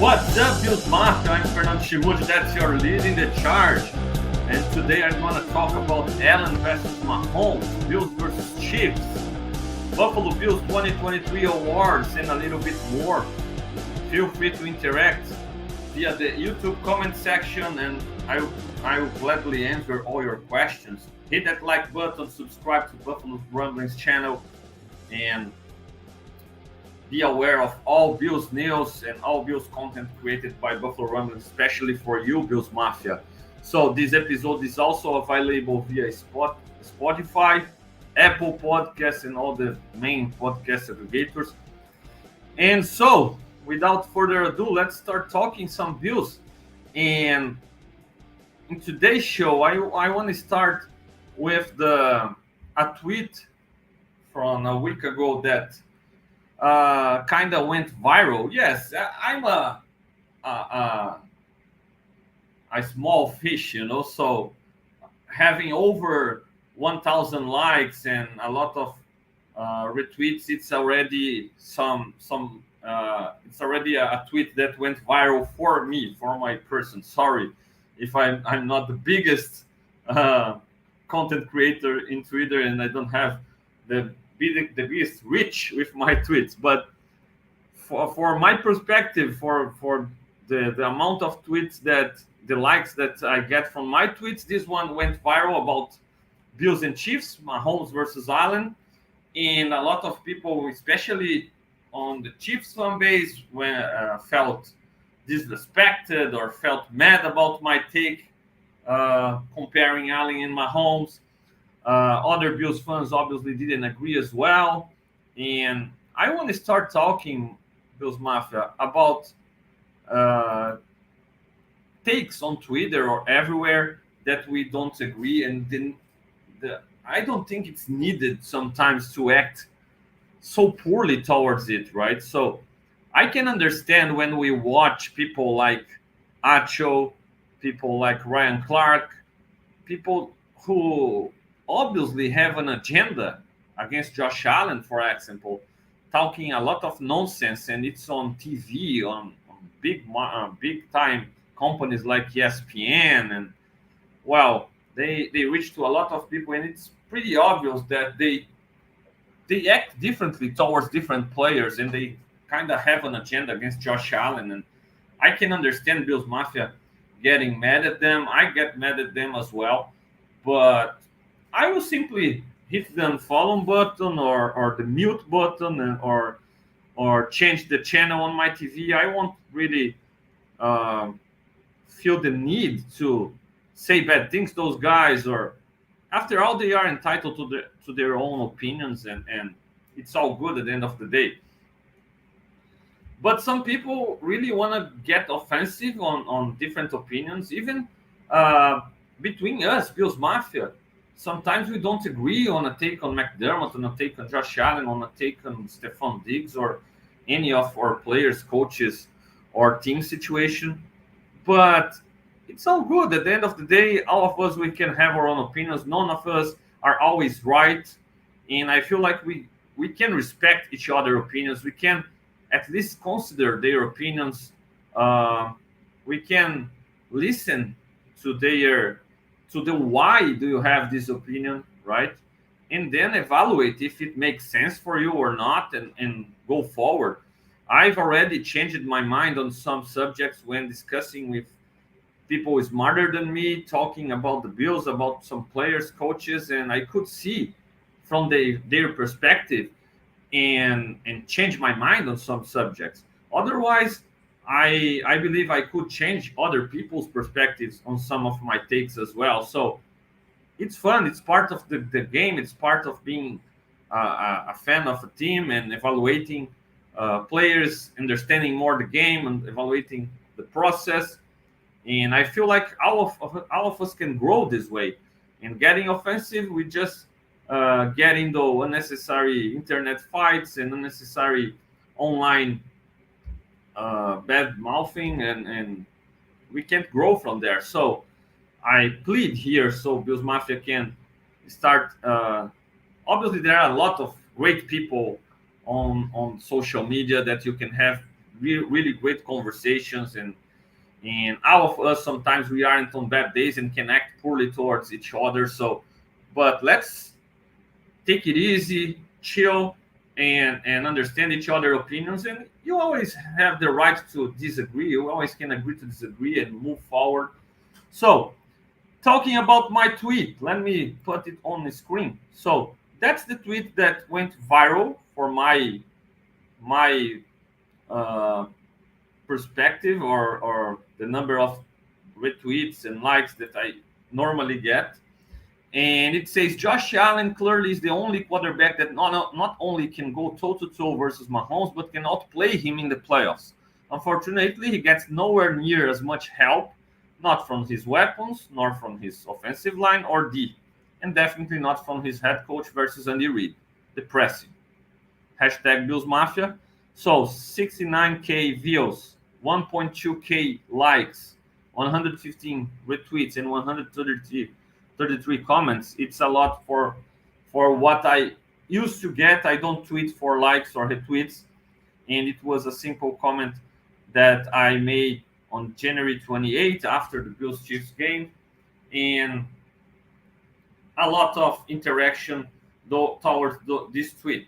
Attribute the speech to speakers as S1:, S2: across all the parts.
S1: What's up, Bills Mafia? I'm Fernando Schmude, that's your leading the charge. And today I'm going to talk about Allen versus Mahomes, Bills versus Chiefs, Buffalo Bills 2023 awards, and a little bit more. Feel free to interact via the YouTube comment section, and I will gladly answer all your questions. Hit that like button, subscribe to Buffalo Rumblings channel, and be aware of all Bills news and all Bills content created by Buffalo Rumblings, especially for you, Bills Mafia. So this episode is also available via Spotify, Apple Podcasts, and all the main podcast aggregators. And so, without further ado, let's start talking some Bills. And in today's show, I want to start with a tweet from a week ago that kind of went viral. Yes, I'm a small fish, so having over 1,000 likes and a lot of retweets, it's already it's already a tweet that went viral for me, for my person. Sorry if I'm not the biggest content creator in Twitter and I don't have the biggest reach with my tweets, but for my perspective, for the amount of tweets that the likes that I get from my tweets, this one went viral about Bills and Chiefs, Mahomes versus Allen, and a lot of people, especially on the Chiefs fan base, felt disrespected or felt mad about my take comparing Allen and Mahomes. Other Bills fans obviously didn't agree as well. And I want to start talking, Bills Mafia, about takes on Twitter or everywhere that we don't agree. And then I don't think it's needed sometimes to act so poorly towards it, right? So I can understand when we watch people like Acho, people like Ryan Clark, people who obviously have an agenda against Josh Allen, for example, talking a lot of nonsense, and it's on TV, on big time companies like ESPN, and well, they reach to a lot of people, and it's pretty obvious that they act differently towards different players, and they kind of have an agenda against Josh Allen. And I can understand Bills Mafia getting mad at them. I get mad at them as well, but I will simply hit the unfollow button or the mute button or change the channel on my TV. I won't really feel the need to say bad things to those guys. Or after all, they are entitled to their own opinions, and it's all good at the end of the day. But some people really want to get offensive on different opinions, even between us, Bills Mafia. Sometimes we don't agree on a take on McDermott, on a take on Josh Allen, on a take on Stephon Diggs, or any of our players, coaches, or team situation. But it's all good. At the end of the day, all of us, we can have our own opinions. None of us are always right. And I feel like we can respect each other's opinions. We can at least consider their opinions. We can listen to the why do you have this opinion, right? And then evaluate if it makes sense for you or not, and go forward. I've already changed my mind on some subjects when discussing with people smarter than me, talking about the Bills, about some players, coaches, and I could see from their perspective and change my mind on some subjects. Otherwise, I believe I could change other people's perspectives on some of my takes as well. So it's fun. It's part of the game. It's part of being a fan of a team and evaluating players, understanding more the game and evaluating the process. And I feel like all of us can grow this way. And getting offensive, we just get into unnecessary internet fights and unnecessary online bad mouthing, and we can't grow from there. So I plead here so Bills Mafia can start. Obviously, there are a lot of great people on social media that you can have really great conversations, and all of us sometimes we aren't on bad days and can act poorly towards each other. So, but let's take it easy, chill, and understand each other opinions. And you always have the right to disagree. You always can agree to disagree and move forward. So, talking about my tweet, let me put it on the screen. So that's the tweet that went viral for my uh, perspective, or the number of retweets and likes that I normally get. And it says Josh Allen clearly is the only quarterback that not only can go toe to toe versus Mahomes, but can outplay him in the playoffs. Unfortunately, he gets nowhere near as much help, not from his weapons, nor from his offensive line or D, and definitely not from his head coach versus Andy Reid. Depressing. Hashtag Bills Mafia. So 69K views, 1.2K likes, 115 retweets, and 133 comments. It's a lot for what I used to get. I don't tweet for likes or retweets, and it was a simple comment that I made on January 28th after the Bills Chiefs game, and a lot of interaction towards this tweet.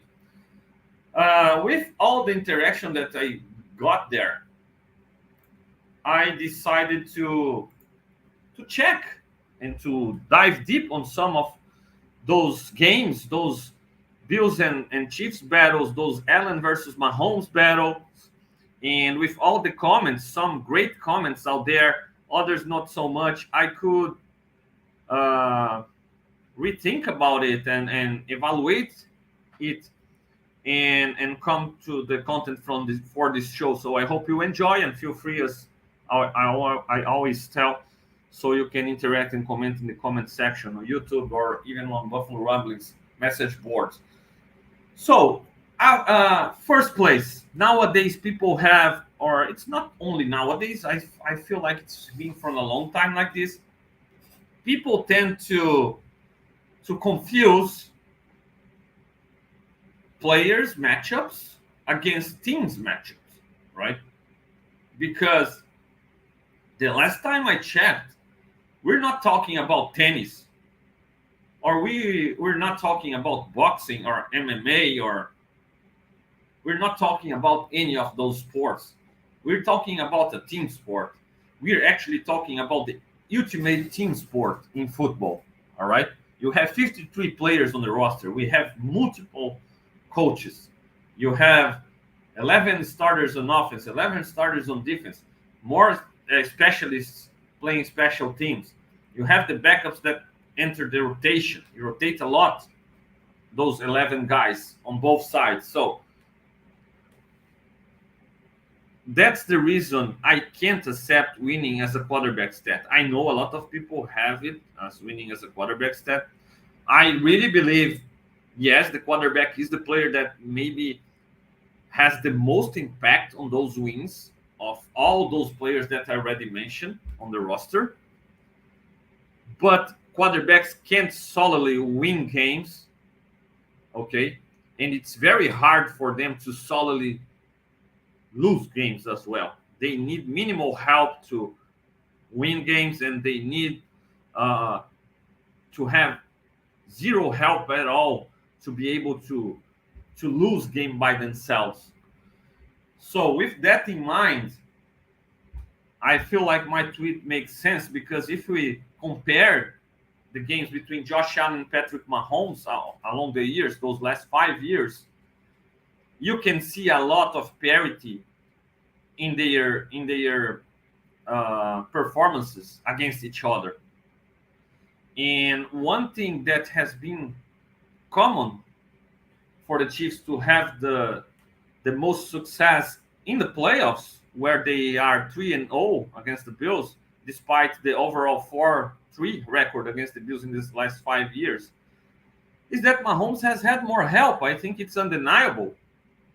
S1: With all the interaction that I got there, I decided to check and to dive deep on some of those games, those Bills and Chiefs battles, those Allen versus Mahomes battles, and with all the comments, some great comments out there, others not so much. I could uh, rethink about it and evaluate it and come to the content from this for this show. So I hope you enjoy and feel free, as I always tell, so you can interact and comment in the comment section on YouTube or even on Buffalo Rumblings message boards. So, first place, nowadays people have, or it's not only nowadays, I feel like it's been from a long time like this. People tend to confuse players matchups against teams matchups, right? Because the last time I checked, we're not talking about tennis, or we're not talking about boxing or MMA, or we're not talking about any of those sports. We're talking about a team sport. We're actually talking about the ultimate team sport in football. All right. You have 53 players on the roster. We have multiple coaches. You have 11 starters on offense, 11 starters on defense, more specialists playing special teams. You have the backups that enter the rotation. You rotate a lot, those 11 guys on both sides. So that's the reason I can't accept winning as a quarterback stat. I know a lot of people have it as winning as a quarterback stat. I really believe, yes, the quarterback is the player that maybe has the most impact on those wins of all those players that I already mentioned on the roster. But quarterbacks can't solely win games, okay? And it's very hard for them to solely lose games as well. They need minimal help to win games, and they need uh, to have zero help at all to be able to lose game by themselves. So with that in mind, I feel like my tweet makes sense, because if we compare the games between Josh Allen and Patrick Mahomes along the years, those last 5 years, you can see a lot of parity in their performances against each other. And one thing that has been common for the Chiefs to have the most success in the playoffs, where they are 3-0 against the Bills, despite the overall 4-3 record against the Bills in these last 5 years, is that Mahomes has had more help. I think it's undeniable.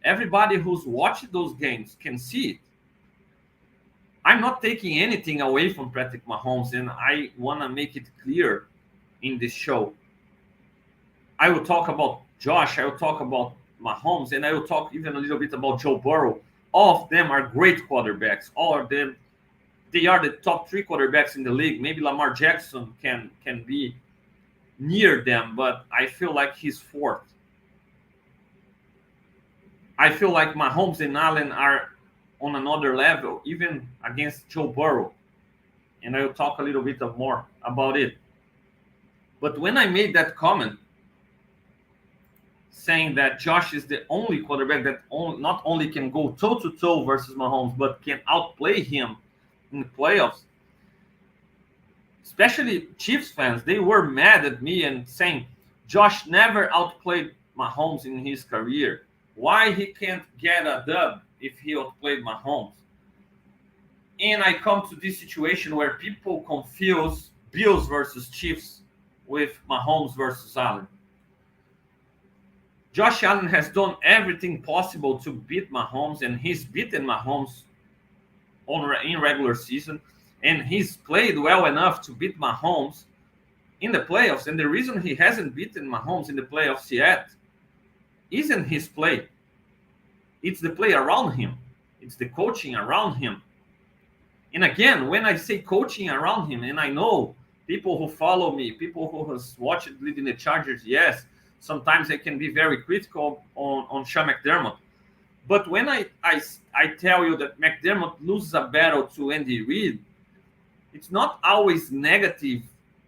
S1: Everybody who's watched those games can see it. I'm not taking anything away from Patrick Mahomes, and I want to make it clear in this show. I will talk about Josh, I will talk about Mahomes, and I will talk even a little bit about Joe Burrow. All of them are great quarterbacks. All of them, they are the top 3 quarterbacks in the league. Maybe Lamar Jackson can be near them, but I feel like he's fourth. I feel like Mahomes and Allen are on another level, even against Joe Burrow. And I will talk a little bit more about it. But when I made that comment saying that Josh is the only quarterback that not only can go toe-to-toe versus Mahomes, but can outplay him in the playoffs, especially Chiefs fans, they were mad at me and saying, Josh never outplayed Mahomes in his career. Why he can't get a dub if he outplayed Mahomes? And I come to this situation where people confuse Bills versus Chiefs with Mahomes versus Allen. Josh Allen has done everything possible to beat Mahomes, and he's beaten Mahomes in regular season, and he's played well enough to beat Mahomes in the playoffs. And the reason he hasn't beaten Mahomes in the playoffs yet isn't his play. It's the play around him. It's the coaching around him. And again, when I say coaching around him, and I know people who follow me, people who has watched Leading the Chargers, yes, sometimes I can be very critical on Sean McDermott. But when I tell you that McDermott loses a battle to Andy Reid, it's not always negative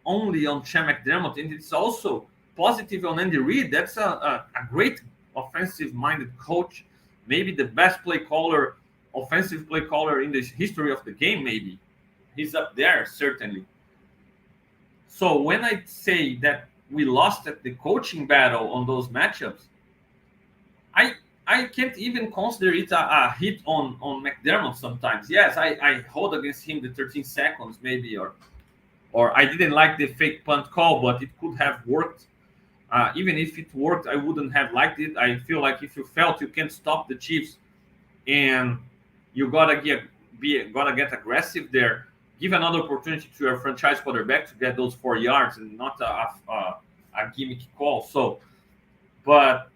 S1: only on Sean McDermott, and it's also positive on Andy Reid. That's a great offensive-minded coach, maybe the best offensive play caller in the history of the game, maybe. He's up there, certainly. So when I say that we lost at the coaching battle on those matchups, I can't even consider it a hit on McDermott sometimes. Yes, I hold against him the 13 seconds maybe, or I didn't like the fake punt call, but it could have worked. Even if it worked, I wouldn't have liked it. I feel like if you felt you can't stop the Chiefs and you gotta get aggressive there, give another opportunity to your franchise quarterback to get those 4 yards and not a gimmick call. So, but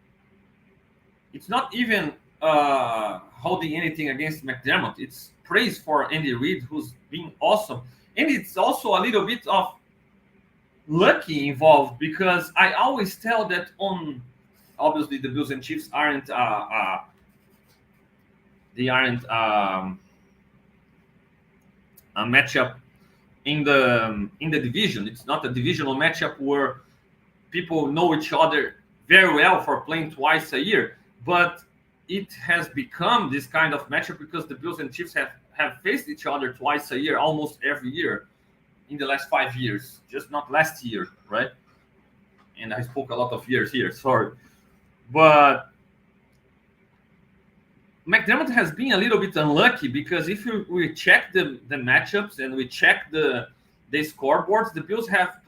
S1: it's not even holding anything against McDermott. It's praise for Andy Reid, who's been awesome. And it's also a little bit of lucky involved, because I always tell that obviously the Bills and Chiefs aren't a matchup in the division. It's not a divisional matchup where people know each other very well for playing twice a year, but it has become this kind of matchup because the Bills and Chiefs have faced each other twice a year, almost every year in the last 5 years, just not last year, right? And I spoke a lot of years here, sorry. But McDermott has been a little bit unlucky, because if we check the matchups and we check the scoreboards, the Bills have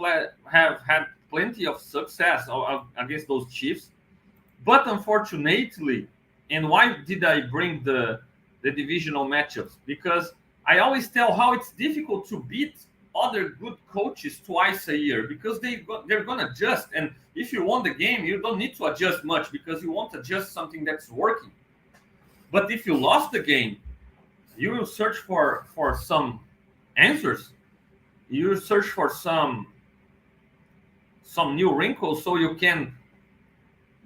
S1: had plenty of success against those Chiefs. But unfortunately, and why did I bring the divisional matchups? Because I always tell how it's difficult to beat other good coaches twice a year, because they're going to adjust. And if you won the game, you don't need to adjust much, because you won't adjust something that's working. But if you lost the game, you will search for some answers. You will search for some new wrinkles so you can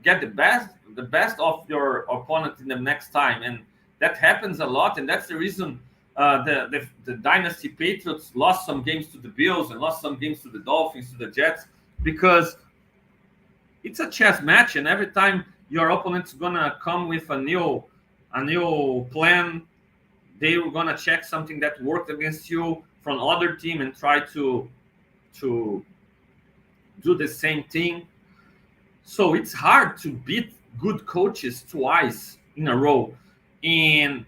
S1: get the best of your opponent in the next time. And that happens a lot, and that's the reason the Dynasty Patriots lost some games to the Bills and lost some games to the Dolphins, to the Jets, because it's a chess match, and every time your opponent's gonna come with a new plan, they were gonna check something that worked against you from other team and try to do the same thing. So it's hard to beat good coaches twice in a row. And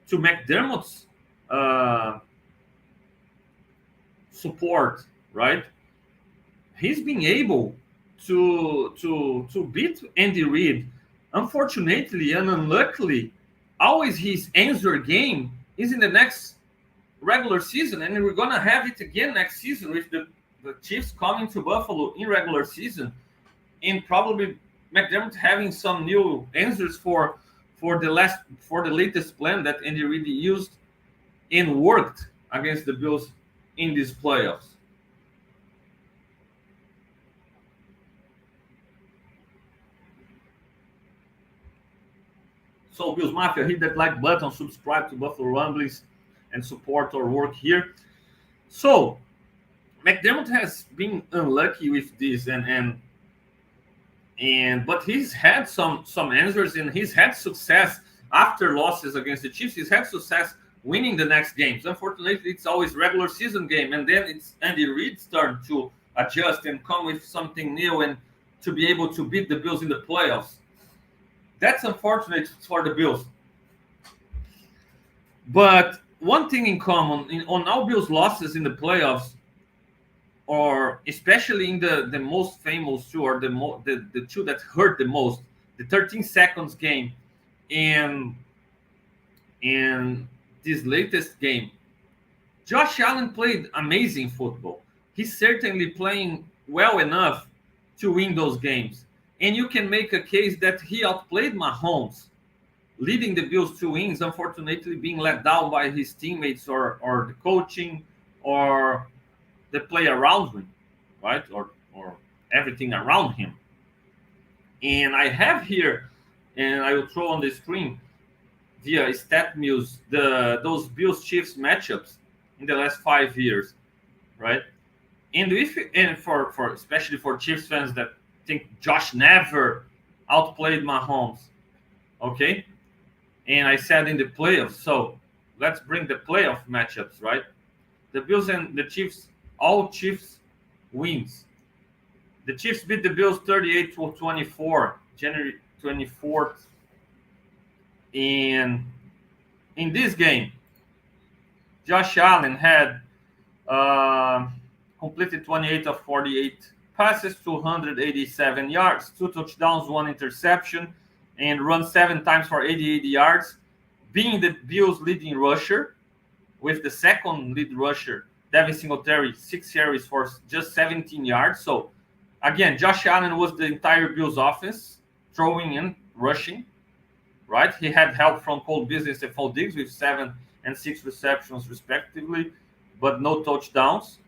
S1: to McDermott's support, right? He's been able to beat Andy Reid. Unfortunately and unluckily, always his answer game is in the next regular season, and we're gonna have it again next season with the Chiefs coming to Buffalo in regular season, and probably McDermott having some new answers for for the latest plan that Andy Reid used and worked against the Bills in these playoffs. So Bills Mafia, hit that like button, subscribe to Buffalo Rumblings, and support our work here. So McDermott has been unlucky with this, and but he's had some answers, and he's had success after losses against the Chiefs. He's had success winning the next games. Unfortunately, it's always regular season game, and then it's Andy Reid's turn to adjust and come with something new and to be able to beat the Bills in the playoffs. That's unfortunate for the Bills. But one thing in common on all Bills losses in the playoffs, or especially in the most famous two, or the two that hurt the most, the 13 seconds game and this latest game, Josh Allen played amazing football. He's certainly playing well enough to win those games. And you can make a case that he outplayed Mahomes, leading the Bills to wins, unfortunately being let down by his teammates or the coaching or the play around him, right? Or everything around him. And I have here, and I will throw on the screen via StatMuse those Bills Chiefs matchups in the last 5 years, right? And for especially for Chiefs fans that think Josh never outplayed Mahomes, okay? And I said in the playoffs, so let's bring the playoff matchups, right? The Bills and the Chiefs, all Chiefs wins. The Chiefs beat the Bills 38-24, January 24th. And in this game, Josh Allen had completed 28 of 48 passes, 287 yards, 2 touchdowns, 1 interception, and run 7 times for 88 yards, being the Bills' leading rusher, with the second lead rusher, Devin Singletary, 6 carries for just 17 yards. So, again, Josh Allen was the entire Bills' offense, throwing and rushing, right? He had help from Cole Beasley and Stephon Diggs with 7 and 6 receptions, respectively, but no touchdowns.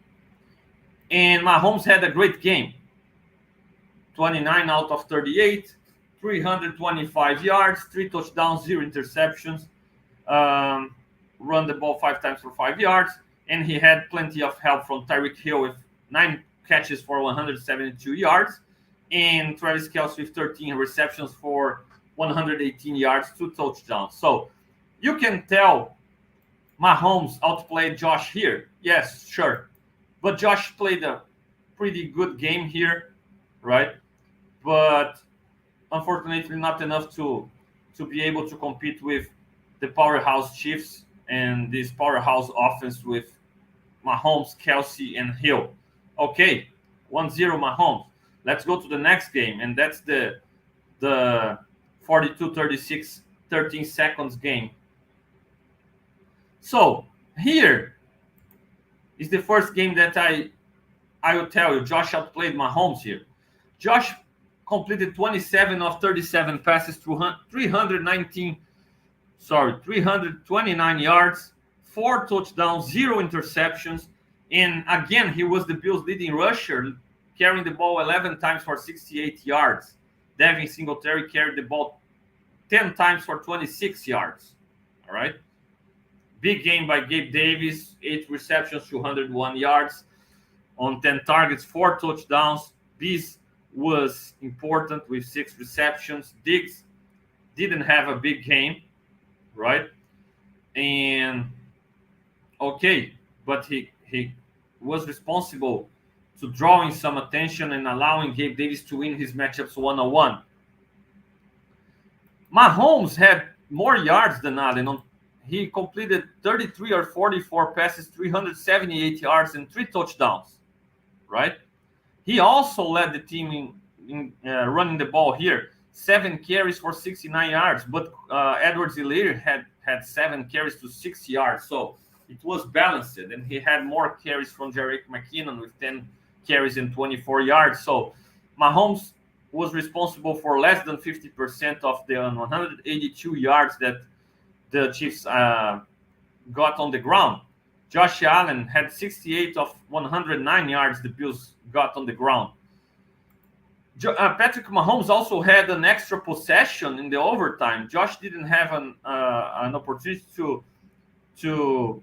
S1: And Mahomes had a great game. 29 out of 38, 325 yards, 3 touchdowns, 0 interceptions, run the ball 5 times for 5 yards, and he had plenty of help from Tyreek Hill with 9 catches for 172 yards, and Travis Kelce with 13 receptions for 118 yards, 2 touchdowns. So you can tell Mahomes outplayed Josh here. Yes, sure. But Josh played a pretty good game here, right? But unfortunately not enough to be able to compete with the powerhouse Chiefs and this powerhouse offense with Mahomes, Kelce, and Hill. Okay, 1-0 Mahomes. Let's go to the next game, and that's the 42-36, 13 seconds game. So here is the first game that I will tell you Josh outplayed Mahomes here. Josh completed 27 of 37 passes, 329 yards, 4 touchdowns, 0 interceptions. And again, he was the Bills' leading rusher, carrying the ball 11 times for 68 yards. Devin Singletary carried the ball 10 times for 26 yards. All right. Big game by Gabe Davis, 8 receptions, 201 yards on 10 targets, 4 touchdowns. Bees was important with 6 receptions. Diggs didn't have a big game, right? And okay, but he was responsible to drawing some attention and allowing Gabe Davis to win his matchups 1-on-1. Mahomes had more yards than Allen. He completed 33 or 44 passes, 378 yards, and 3 touchdowns, right? He also led the team in running the ball here. 7 carries for 69 yards, but Edwards-Helaire had 7 carries to 6 yards. So it was balanced, and he had more carries from Jerick McKinnon with 10 carries and 24 yards. So Mahomes was responsible for less than 50% of the 182 yards that the Chiefs got on the ground. Josh Allen had 68 of 109 yards the Bills got on the ground. Patrick Mahomes also had an extra possession in the overtime. Josh didn't have an opportunity to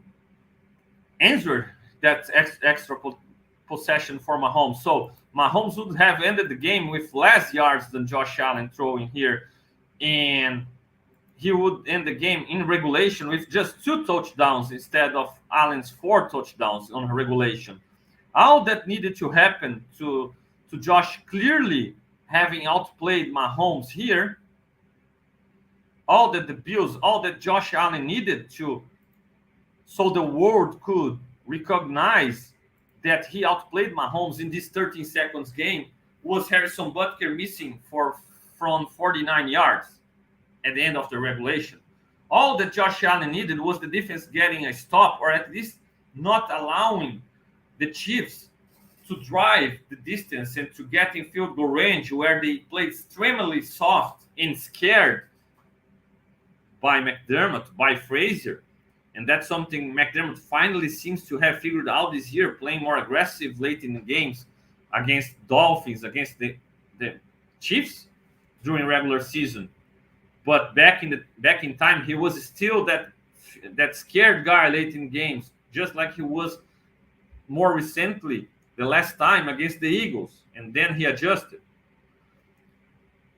S1: answer that extra possession for Mahomes. So Mahomes would have ended the game with less yards than Josh Allen throwing here, and he would end the game in regulation with just 2 touchdowns instead of Allen's 4 touchdowns on regulation. All that needed to happen to Josh clearly having outplayed Mahomes here, all that Josh Allen needed to, so the world could recognize that he outplayed Mahomes in this 13 seconds game, was Harrison Butker missing from 49 yards at the end of the regulation. All that Josh Allen needed was the defense getting a stop, or at least not allowing the Chiefs to drive the distance and to get in field goal range, where they played extremely soft and scared by McDermott, by Frazier. And that's something McDermott finally seems to have figured out this year, playing more aggressive late in the games against Dolphins, against the Chiefs during regular season. But back in time, he was still that scared guy late in games, just like he was more recently the last time against the Eagles, and then he adjusted.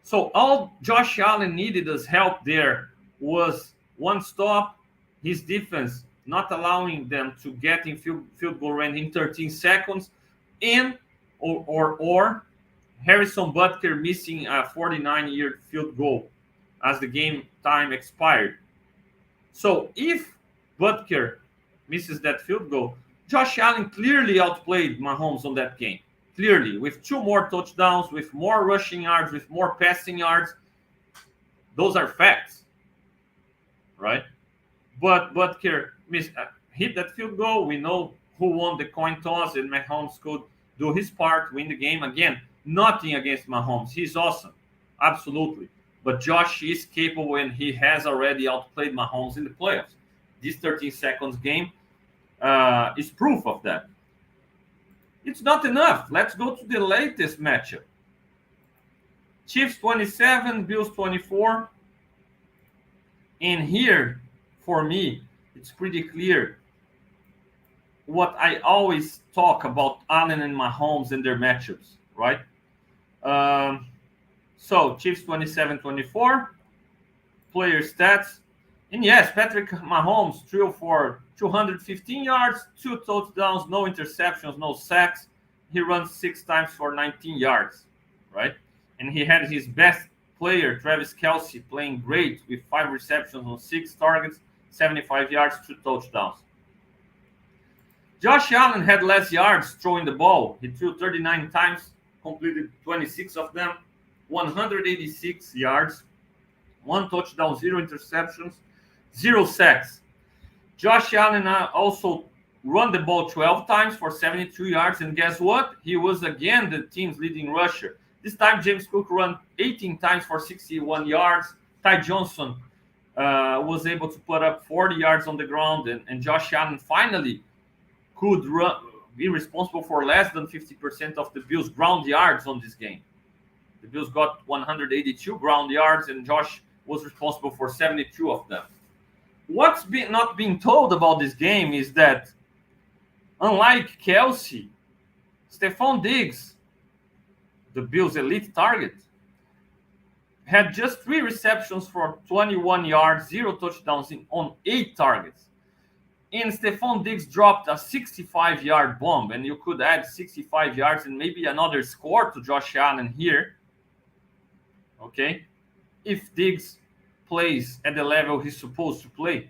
S1: So all Josh Allen needed as help there was one stop, his defense not allowing them to get in field goal range in 13 seconds, and or Harrison Butker missing a 49-yard field goal as the game time expired. So if Butker misses that field goal, Josh Allen clearly outplayed Mahomes on that game. Clearly, with 2 more touchdowns, with more rushing yards, with more passing yards. Those are facts, right? But Butker hit that field goal. We know who won the coin toss, and Mahomes could do his part, win the game. Again, nothing against Mahomes. He's awesome, absolutely. But Josh is capable, and he has already outplayed Mahomes in the playoffs. This 13 seconds game is proof of that. It's not enough. Let's go to the latest matchup. Chiefs 27, Bills 24. And here, for me, it's pretty clear what I always talk about Allen and Mahomes and their matchups, right? So Chiefs 27-24, player stats. And yes, Patrick Mahomes threw for 215 yards, 2 touchdowns, no interceptions, no sacks. He runs 6 times for 19 yards, right? And he had his best player, Travis Kelce, playing great with 5 receptions on 6 targets, 75 yards, 2 touchdowns. Josh Allen had less yards throwing the ball. He threw 39 times, completed 26 of them, 186 yards, 1 touchdown, 0 interceptions, 0 sacks. Josh Allen also run the ball 12 times for 72 yards, and guess what? He was again the team's leading rusher. This time, James Cook ran 18 times for 61 yards. Ty Johnson was able to put up 40 yards on the ground, and Josh Allen finally could be responsible for less than 50% of the Bills' ground yards on this game. The Bills got 182 ground yards, and Josh was responsible for 72 of them. What's not being told about this game is that, unlike Kelce, Stephon Diggs, the Bills' elite target, had just 3 receptions for 21 yards, 0 touchdowns on 8 targets. And Stephon Diggs dropped a 65-yard bomb, and you could add 65 yards and maybe another score to Josh Allen here. Okay? If Diggs plays at the level he's supposed to play,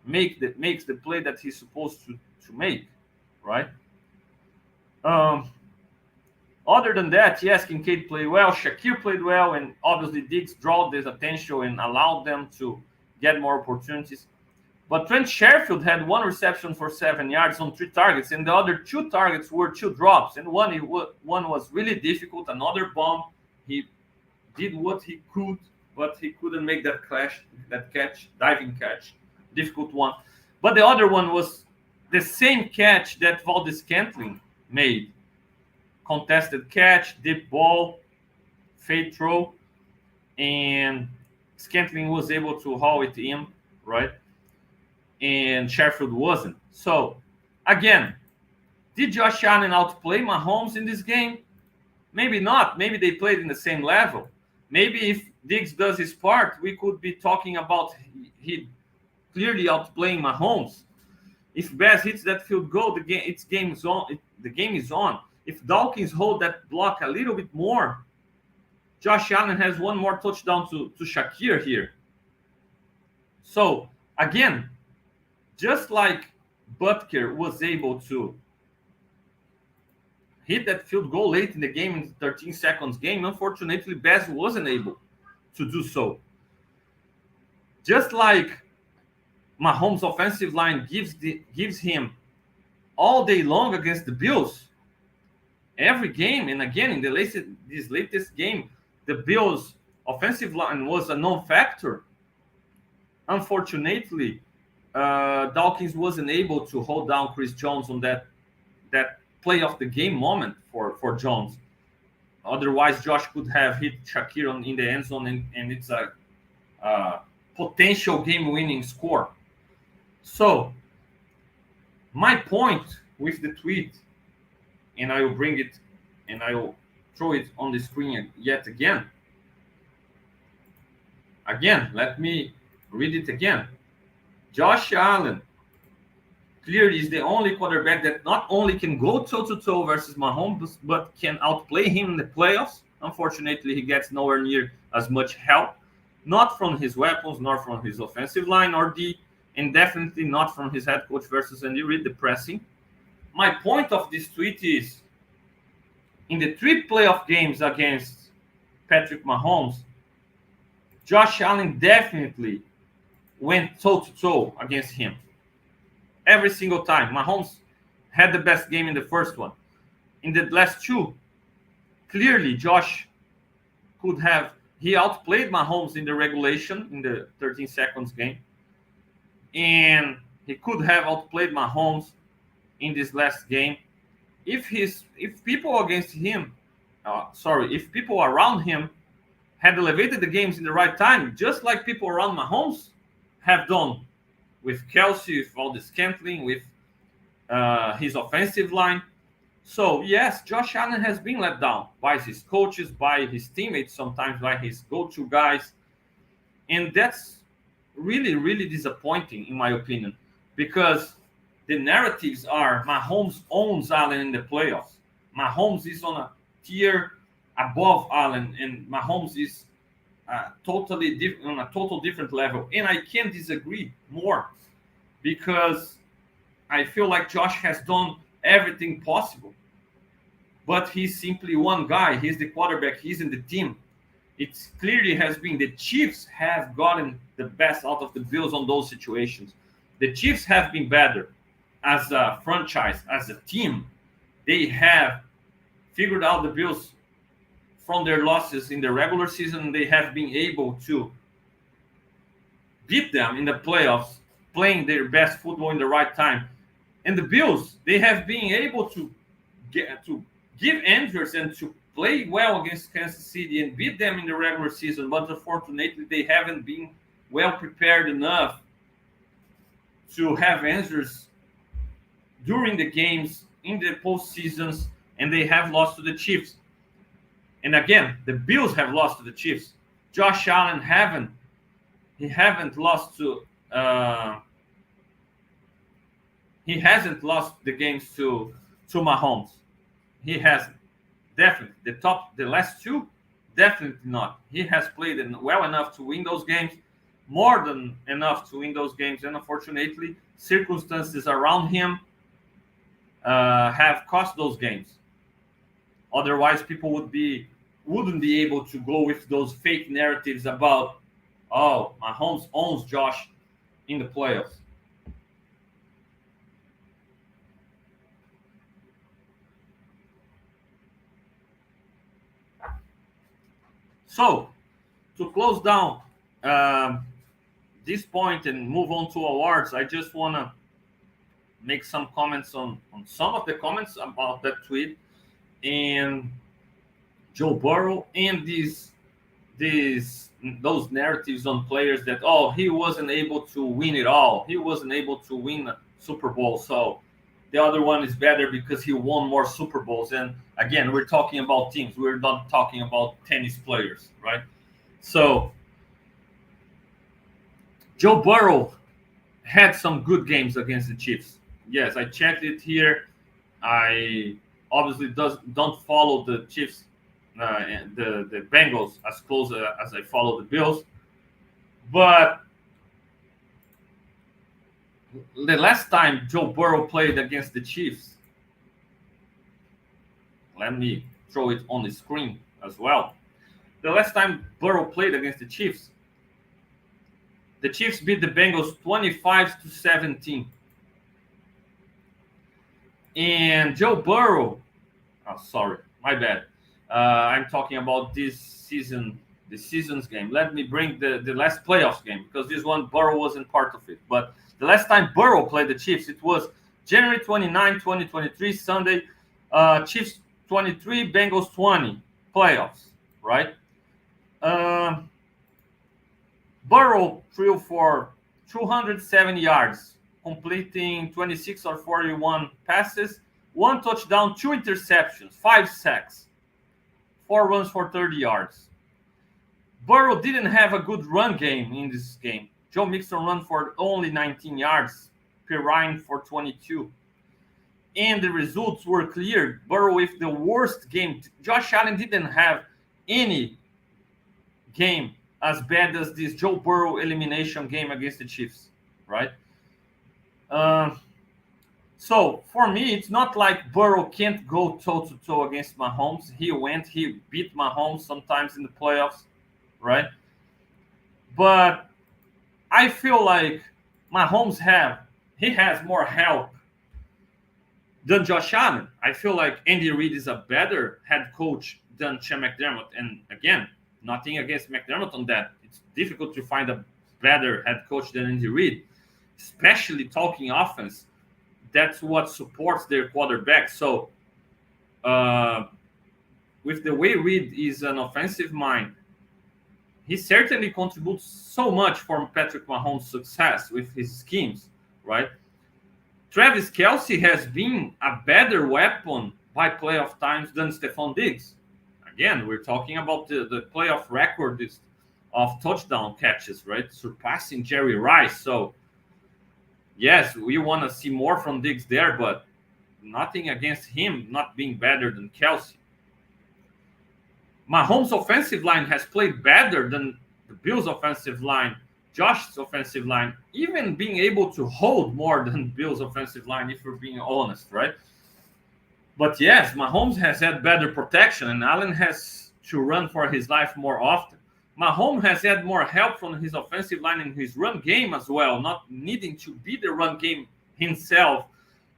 S1: makes the play that he's supposed to make, right? Other than that, yes, Kincaid played well, Shakir played well, and obviously Diggs drew this attention and allowed them to get more opportunities. But Trent Sherfield had 1 reception for 7 yards on 3 targets, and the other 2 targets were 2 drops, and one was really difficult, another bomb He did what he could, but he couldn't make that catch, diving catch, difficult one. But the other one was the same catch that Valdez Scantling made, contested catch, deep ball, fade throw, and Scantling was able to haul it in, right? And Sheffield wasn't. So, again, did Josh Allen outplay Mahomes in this game? Maybe not. Maybe they played in the same level. Maybe if Diggs does his part, we could be talking about he clearly outplaying Mahomes. If Bass hits that field goal, game is on. The game is on. If Dawkins hold that block a little bit more, Josh Allen has one more touchdown to Shakir here. So again, just like Butker was able to hit that field goal late in the game, in the 13 seconds game, unfortunately, Bass wasn't able to do so. Just like Mahomes' offensive line gives him all day long against the Bills, every game, and again in this latest game, the Bills' offensive line was a non-factor. Unfortunately, Dawkins wasn't able to hold down Chris Jones on that play of the game moment for Jones. Otherwise, Josh could have hit Shakir in the end zone, and it's a potential game-winning score. So, my point with the tweet, and I will bring it and I will throw it on the screen yet again. Again, let me read it again. Josh Allen clearly is the only quarterback that not only can go toe-to-toe versus Mahomes, but can outplay him in the playoffs. Unfortunately, he gets nowhere near as much help, not from his weapons, nor from his offensive line or D, and definitely not from his head coach versus Andy Reid, the pressing. My point of this tweet is, in the 3 playoff games against Patrick Mahomes, Josh Allen definitely went toe-to-toe against him. Every single time. Mahomes had the best game in the first one. In the last 2, clearly Josh he outplayed Mahomes in the regulation in the 13 seconds game. And he could have outplayed Mahomes in this last game. If people around him had elevated the games in the right time, just like people around Mahomes have done with Kelsey, with all the Scantling, with his offensive line. So, yes, Josh Allen has been let down by his coaches, by his teammates, sometimes by his go-to guys. And that's really, really disappointing, in my opinion, because the narratives are Mahomes owns Allen in the playoffs. Mahomes is on a tier above Allen, and Mahomes is on a total different level. And I can't disagree more, because I feel like Josh has done everything possible. But he's simply one guy. He's the quarterback. He's in the team. It clearly has been the Chiefs have gotten the best out of the Bills on those situations. The Chiefs have been better as a franchise, as a team. They have figured out the Bills from their losses in the regular season. They have been able to beat them in the playoffs, playing their best football in the right time. And the Bills, they have been able to give answers and to play well against Kansas City and beat them in the regular season, but unfortunately they haven't been well prepared enough to have answers during the games in the postseasons, and they have lost to the Chiefs. And again, the Bills have lost to the Chiefs. Josh Allen he hasn't lost the games to Mahomes. He hasn't. Definitely. The last 2, definitely not. He has played well enough to win those games, more than enough to win those games. And unfortunately, circumstances around him have cost those games. Otherwise, people wouldn't be able to go with those fake narratives about, oh, Mahomes owns Josh in the playoffs. So to close down um, this point and move on to awards, I just want to make some comments on some of the comments about that tweet and Joe Burrow and these those narratives on players that, oh, he wasn't able to win it all, he wasn't able to win a Super Bowl, so the other one is better because he won more Super Bowls. And again, we're talking about teams, we're not talking about tennis players, right? So Joe Burrow had some good games against the Chiefs. Yes, I checked it here. I obviously don't follow the Chiefs and the Bengals as close as I follow the Bills. But the last time Joe Burrow played against the Chiefs, let me throw it on the screen as well. The last time Burrow played against the Chiefs beat the Bengals 25-17. And Joe Burrow, oh, sorry, my bad. I'm talking about this season, the season's game. Let me bring the last playoffs game because this one Burrow wasn't part of it. But the last time Burrow played the Chiefs, it was January 29, 2023, Sunday. Chiefs 23, Bengals 20, playoffs, right? Burrow threw for 270 yards, completing 26 or 41 passes, one touchdown, two interceptions, 5 sacks, 4 runs for 30 yards. Burrow didn't have a good run game in this game. Joe Mixon ran for only 19 yards, Pirine for 22. And the results were clear. Burrow with the worst game. Josh Allen didn't have any game as bad as this Joe Burrow elimination game against the Chiefs, right? So for me, it's not like Burrow can't go toe-to-toe against Mahomes. He beat Mahomes sometimes in the playoffs, right? But I feel like Mahomes has more help than Josh Allen. I feel like Andy Reid is a better head coach than Sean McDermott. And again, nothing against McDermott on that. It's difficult to find a better head coach than Andy Reid, especially talking offense. That's what supports their quarterback. So with the way Reid is an offensive mind, he certainly contributes so much for Patrick Mahomes' success with his schemes, right? Travis Kelce has been a better weapon by playoff times than Stephon Diggs. Again, we're talking about the playoff record of touchdown catches, right? Surpassing Jerry Rice. So, yes, we want to see more from Diggs there, but nothing against him not being better than Kelce. Mahomes' offensive line has played better than the Bills' offensive line, Josh's offensive line, even being able to hold more than Bills' offensive line, if we're being honest, right? But yes, Mahomes has had better protection, and Allen has to run for his life more often. Mahomes has had more help from his offensive line in his run game as well, not needing to be the run game himself.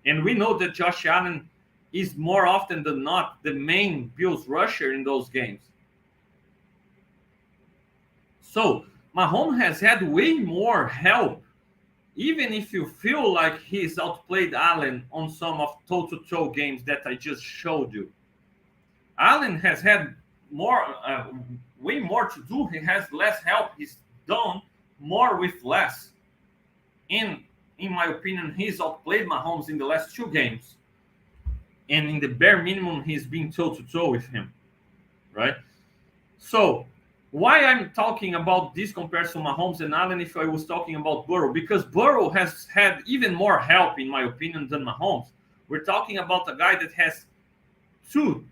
S1: And we know that Josh Allen is more often than not the main Bills rusher in those games. So Mahomes has had way more help, even if you feel like he's outplayed Allen on some of toe-to-toe games that I just showed you. Allen has had way more to do. He has less help. He's done more with less. In my opinion, he's outplayed Mahomes in the last 2 games. And in the bare minimum, he's been toe-to-toe with him, right? So why I'm talking about this comparison to Mahomes and Allen if I was talking about Burrow? Because Burrow has had even more help, in my opinion, than Mahomes. We're talking about a guy that has two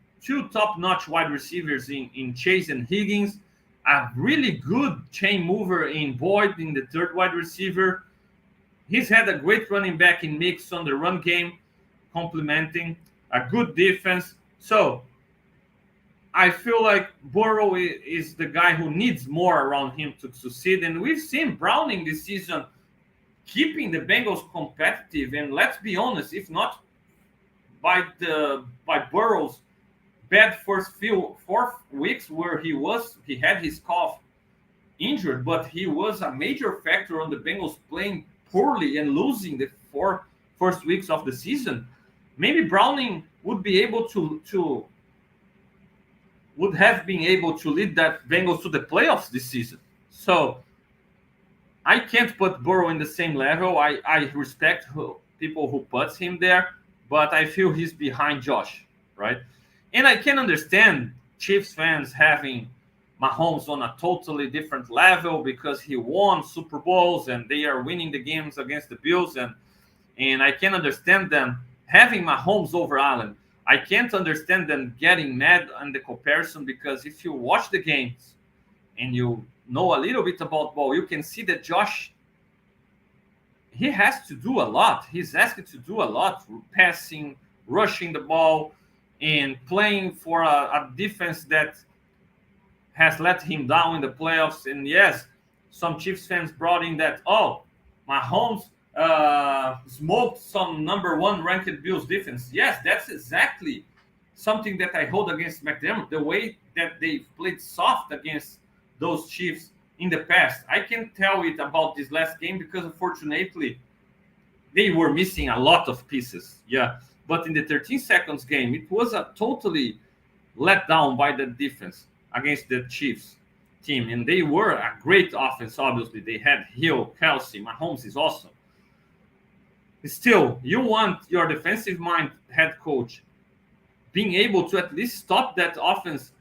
S1: top-notch wide receivers in Chase and Higgins, a really good chain mover in Boyd in the third wide receiver. He's had a great running back in Mix on the run game, complementing a good defense. So I feel like Burrow is the guy who needs more around him to succeed. And we've seen Browning this season keeping the Bengals competitive. And let's be honest, if not by Burrow's bad first 4 weeks where he had his calf injured, but he was a major factor on the Bengals playing poorly and losing the 4 first weeks of the season. Maybe Browning would be able to would have been able to lead that Bengals to the playoffs this season. So I can't put Burrow in the same level. I respect people who puts him there, but I feel he's behind Josh, right? And I can understand Chiefs fans having Mahomes on a totally different level because he won Super Bowls and they are winning the games against the Bills, and I can understand them having Mahomes over Allen. I can't understand them getting mad on the comparison because if you watch the games and you know a little bit about ball, you can see that Josh, he has to do a lot. He's asked to do a lot, passing, rushing the ball, and playing for a defense that has let him down in the playoffs. And yes, some Chiefs fans brought in that, Mahomes smoked some number one ranked Bills defense. Yes, that's exactly something that I hold against McDermott, the way that they played soft against those Chiefs in the past. I can tell it about this last game because unfortunately they were missing a lot of pieces. Yeah. But in the 13 seconds game, it was a totally let down by the defense against the Chiefs team. And they were a great offense, obviously. They had Hill, Kelsey, Mahomes is awesome. Still, you want your defensive mind head coach being able to at least stop that offense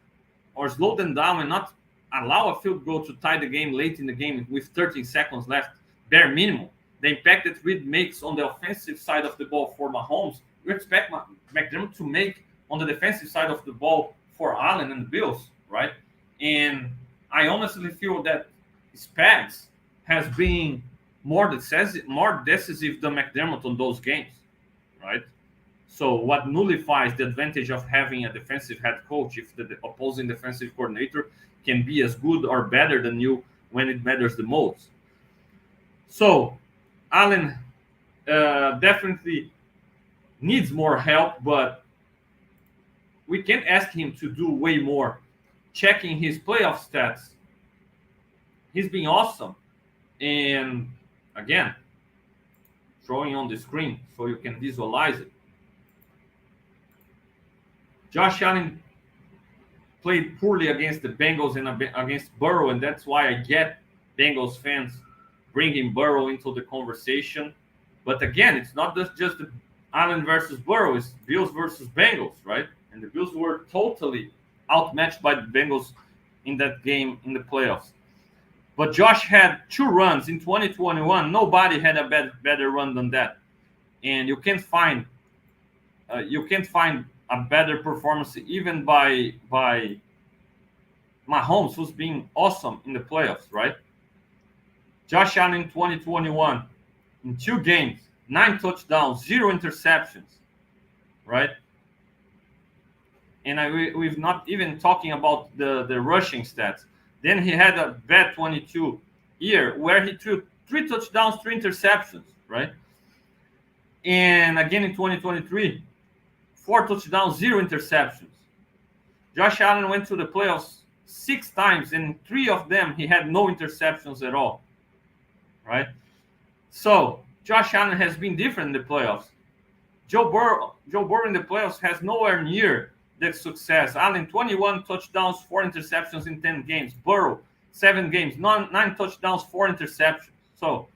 S1: or slow them down and not allow a field goal to tie the game late in the game with 13 seconds left, bare minimum. The impact that Reed makes on the offensive side of the ball for Mahomes, we expect McDermott to make on the defensive side of the ball for Allen and the Bills, right? And I honestly feel that Spags has been more decisive than McDermott on those games, right? So what nullifies the advantage of having a defensive head coach if the opposing defensive coordinator can be as good or better than you when it matters the most. So Allen definitely needs more help, but we can't ask him to do way more. Checking his playoff stats, he's been awesome. And again, showing on the screen so you can visualize it. Josh Allen played poorly against the Bengals and against Burrow, and that's why I get Bengals fans bringing Burrow into the conversation. But again, it's not just the Allen versus Burrow, it's Bills versus Bengals, right? And the Bills were totally outmatched by the Bengals in that game in the playoffs. But Josh had 2 runs in 2021. Nobody had a better run than that, and you can't find a better performance even by Mahomes, who's been awesome in the playoffs, right? Josh Allen in 2021, in 2 games, 9 touchdowns, 0 interceptions, right? And we've not even talking about the rushing stats. Then he had a bad 22 year where he threw 3 touchdowns, 3 interceptions, right? And again in 2023, 4 touchdowns, 0 interceptions. Josh Allen went to the playoffs 6 times, and 3 of them he had no interceptions at all, right? So Josh Allen has been different in the playoffs. Joe Burrow in the playoffs has nowhere near the success. Allen, 21 touchdowns, 4 interceptions in 10 games. Burrow, 7 games, 9 touchdowns, 4 interceptions. So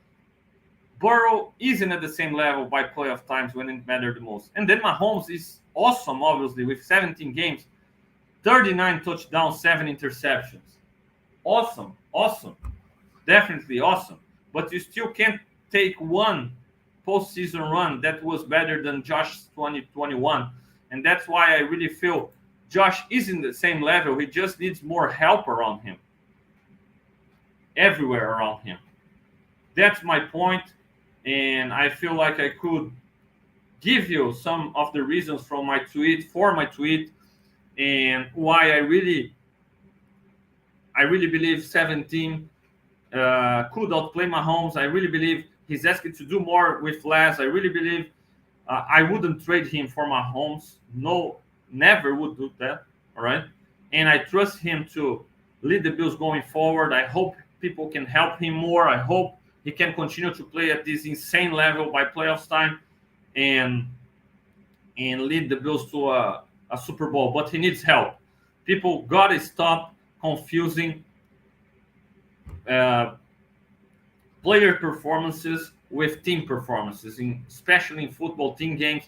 S1: Burrow isn't at the same level by playoff times when it mattered the most. And then Mahomes is awesome, obviously, with 17 games, 39 touchdowns, 7 interceptions. Awesome. Definitely awesome. But you still can't take one postseason run that was better than Josh's 2021. And that's why I really feel Josh isn't the same level. He just needs more help around him. Everywhere around him. That's my point. And I feel like I could give you some of the reasons for my tweet, and why I really believe 17 could outplay Mahomes. I really believe he's asking to do more with less. I really believe I wouldn't trade him for Mahomes. No, never would do that. All right. And I trust him to lead the Bills going forward. I hope people can help him more. I hope he can continue to play at this insane level by playoffs time and lead the Bills to a Super Bowl. But he needs help. People got to stop confusing uh, player performances with team performances, especially in football team games.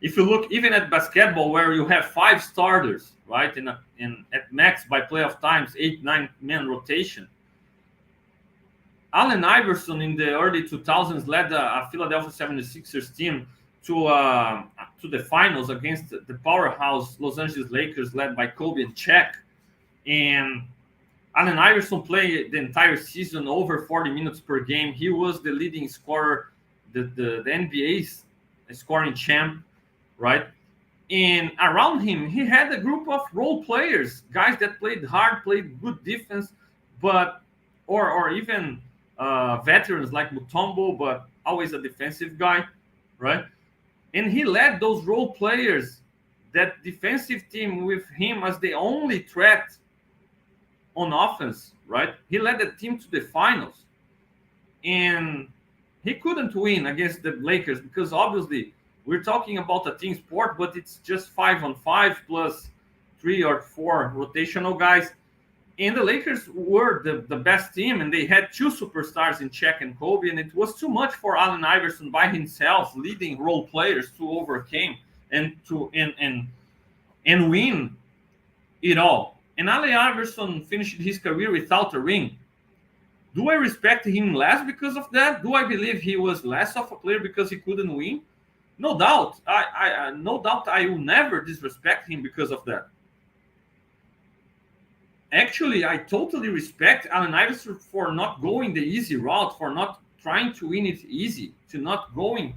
S1: If you look even at basketball, where you have 5 starters, right, in at max by playoff times, 8-9 man rotation. Allen Iverson in the early 2000s led a Philadelphia 76ers team to the finals against the powerhouse Los Angeles Lakers, led by Kobe and Shaq. And Allen Iverson played the entire season, over 40 minutes per game. He was the leading scorer, the NBA's scoring champ, right? And around him, he had a group of role players, guys that played hard, played good defense, but or even veterans like Mutombo, but always a defensive guy, right? And he led those role players, that defensive team, with him as the only threat on offense, right? He led the team to the finals. And he couldn't win against the Lakers because obviously we're talking about a team sport, but it's just 5-on-5 plus 3 or 4 rotational guys. And the Lakers were the best team, and they had 2 superstars in Shaq and Kobe, and it was too much for Allen Iverson by himself, leading role players to overcome and to and win it all. And Allen Iverson finished his career without a ring. Do I respect him less because of that? Do I believe he was less of a player because he couldn't win? No doubt. No doubt I will never disrespect him because of that. Actually, I totally respect Allen Iverson for not going the easy route, for not trying to win it easy, to not going.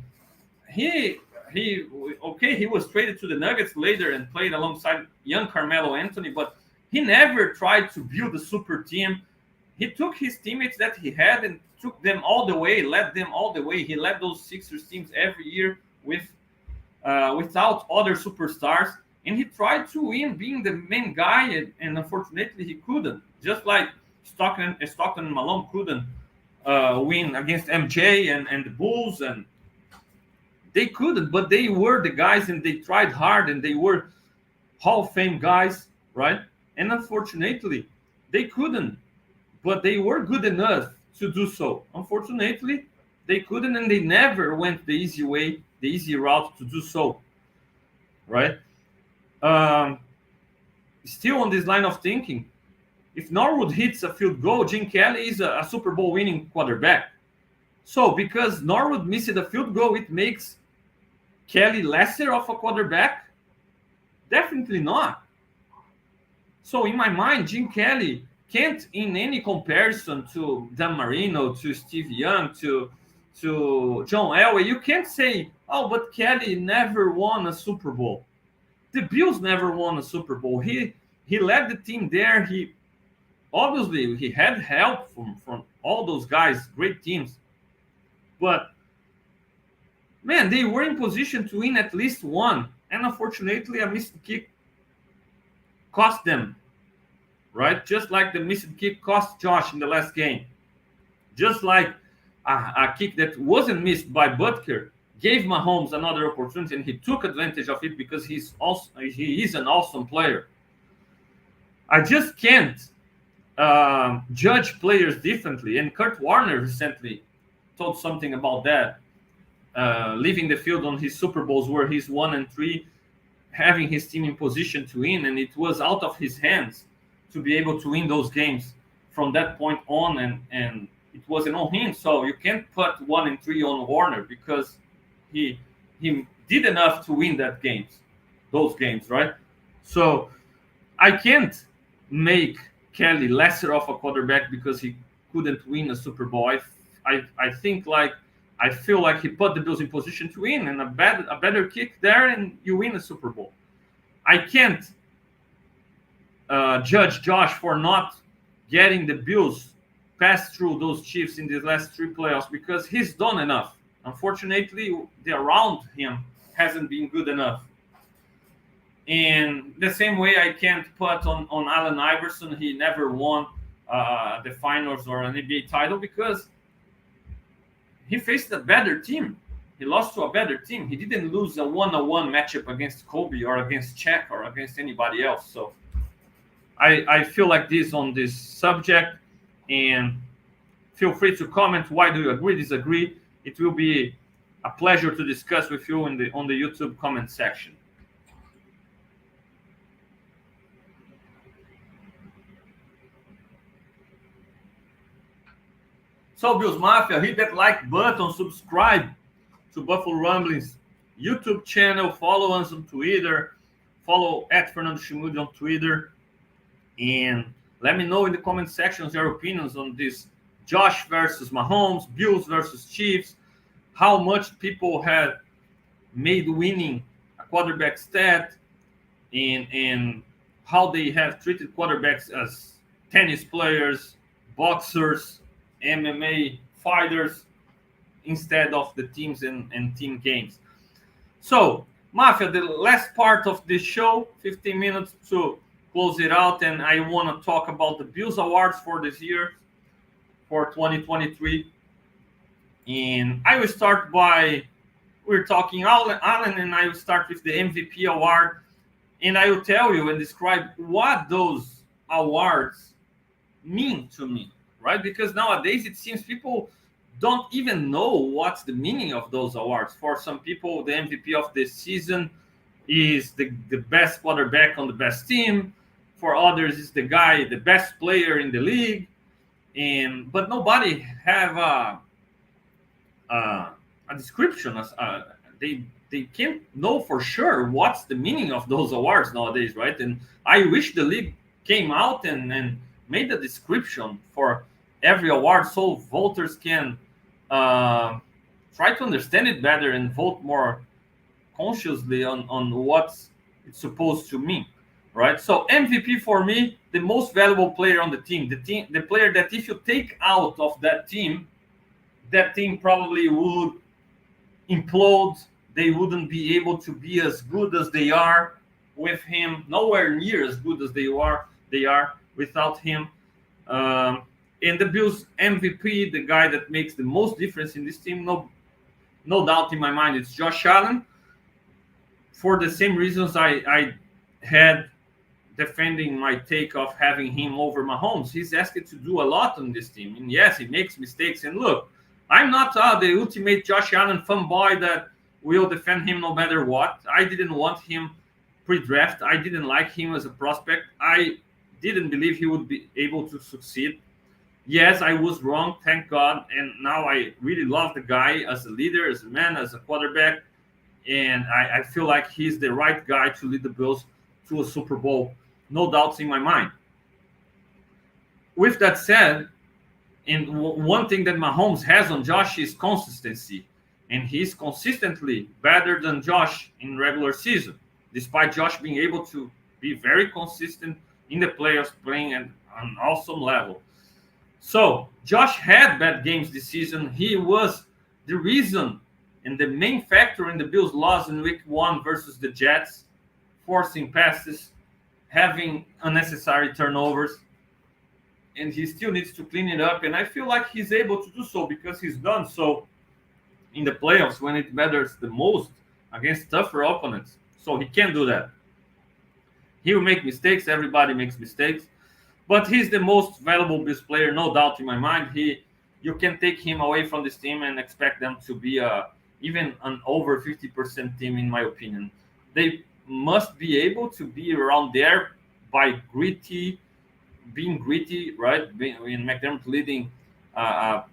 S1: He was traded to the Nuggets later and played alongside young Carmelo Anthony, but he never tried to build a super team. He took his teammates that he had and took them all the way, led them all the way. He led those Sixers teams every year without other superstars. And he tried to win being the main guy, and unfortunately he couldn't. Just like Stockton and Malone couldn't win against MJ and the Bulls, and they couldn't, but they were the guys, and they tried hard, and they were Hall of Fame guys, right? And unfortunately, they couldn't, but they were good enough to do so. Unfortunately, they couldn't, and they never went the easy way, the easy route to do so, right? Still on this line of thinking, if Norwood hits a field goal, Jim Kelly is a Super Bowl winning quarterback. So because Norwood missed a field goal, it makes Kelly lesser of a quarterback? Definitely not. So in my mind, Jim Kelly can't, in any comparison to Dan Marino, to Steve Young, to John Elway, you can't say, oh, but Kelly never won a Super Bowl. The Bills never won a Super Bowl. He led the team there. He had help from all those guys, great teams. But man, they were in position to win at least one, and unfortunately, a missed kick cost them. Right, just like the missed kick cost Josh in the last game. Just like a kick that wasn't missed by Butker gave Mahomes another opportunity, and he took advantage of it because he is an awesome player. I just can't judge players differently. And Kurt Warner recently told something about that, leaving the field on his Super Bowls where he's 1-3, having his team in position to win, and it was out of his hands to be able to win those games from that point on, and it wasn't on him. So you can't put 1-3 on Warner because he did enough to win those games, right? So I can't make Kelly lesser of a quarterback because he couldn't win a Super Bowl. I feel like he put the Bills in position to win, and a better kick there, and you win a Super Bowl. I can't judge Josh for not getting the Bills pass through those Chiefs in these last 3 playoffs because he's done enough. Unfortunately, the around him hasn't been good enough. In the same way, I can't put on Allen Iverson. He never won the finals or an NBA title because he faced a better team. He lost to a better team. He didn't lose a one-on-one matchup against Kobe or against Czech or against anybody else. So I feel like this on this subject, and feel free to comment. Why do you agree, disagree? It will be a pleasure to discuss with you on the YouTube comment section. So, Bills Mafia, hit that like button, subscribe to Buffalo Rumblings YouTube channel, follow us on Twitter, follow at Fernando Schmude on Twitter, and let me know in the comment sections your opinions on this Josh versus Mahomes, Bills versus Chiefs, how much people have made winning a quarterback stat, and how they have treated quarterbacks as tennis players, boxers, MMA fighters, instead of the teams and team games. So, Mafia, the last part of this show, 15 minutes to close it out, and I want to talk about the Bills Awards for this year, for 2023. And I will start by, we're talking Allen, and I will start with the MVP award, and I will tell you and describe what those awards mean to me, right? Because nowadays it seems people don't even know what's the meaning of those awards. For some people, the MVP of the season is the best quarterback on the best team. For others, is the guy, the best player in the league. But nobody have a description. They can't know for sure what's the meaning of those awards nowadays, right? And I wish the league came out and made a description for every award so voters can try to understand it better and vote more consciously on what it's supposed to mean, right? So MVP for me, the most valuable player on the team, the player that if you take out of that team probably would implode. They wouldn't be able to be as good as they are with him, nowhere near as good as they are without him. And the Bills MVP, the guy that makes the most difference in this team, no doubt in my mind, it's Josh Allen. For the same reasons I had defending my take of having him over Mahomes. He's asked to do a lot on this team. And yes, he makes mistakes. And look, I'm not the ultimate Josh Allen fanboy that will defend him no matter what. I didn't want him pre-draft. I didn't like him as a prospect. I didn't believe he would be able to succeed. Yes, I was wrong, thank God. And now I really love the guy as a leader, as a man, as a quarterback. And I feel like he's the right guy to lead the Bills to a Super Bowl. No doubts in my mind. With that said, and one thing that Mahomes has on Josh is consistency. And he's consistently better than Josh in regular season, despite Josh being able to be very consistent in the playoffs, playing at an awesome level. So Josh had bad games this season. He was the reason and the main factor in the Bills' loss in Week 1 versus the Jets, forcing passes, having unnecessary turnovers, and he still needs to clean it up. And I feel like he's able to do so because he's done so in the playoffs when it matters the most against tougher opponents. So he can do that. He will make mistakes. Everybody makes mistakes. But he's the most valuable Bills player, no doubt in my mind. You can take him away from this team and expect them to be even an over 50% team, in my opinion. They must be able to be around there by being gritty, right? In McDermott leading a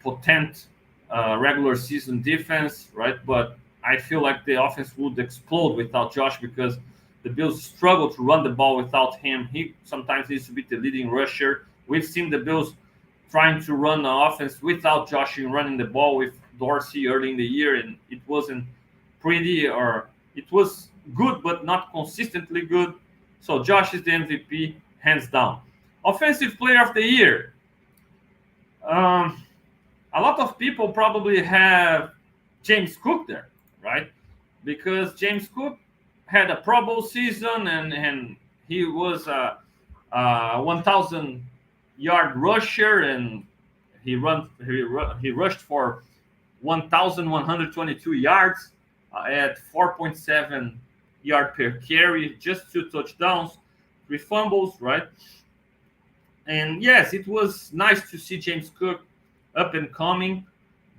S1: potent regular season defense, right? But I feel like the offense would explode without Josh because the Bills struggle to run the ball without him. He sometimes needs to be the leading rusher. We've seen the Bills trying to run the offense without Josh and running the ball with Dorsey early in the year, and it wasn't pretty, or it was good but not consistently good. So Josh is the MVP, hands down. Offensive player of the year. A lot of people probably have James Cook there, right? Because James Cook had a Pro Bowl season, and he was a 1,000 yard rusher, and he rushed for 1,122 yards at 4.7 yard per carry, just 2 touchdowns, 3 fumbles, right? And yes, it was nice to see James Cook up and coming,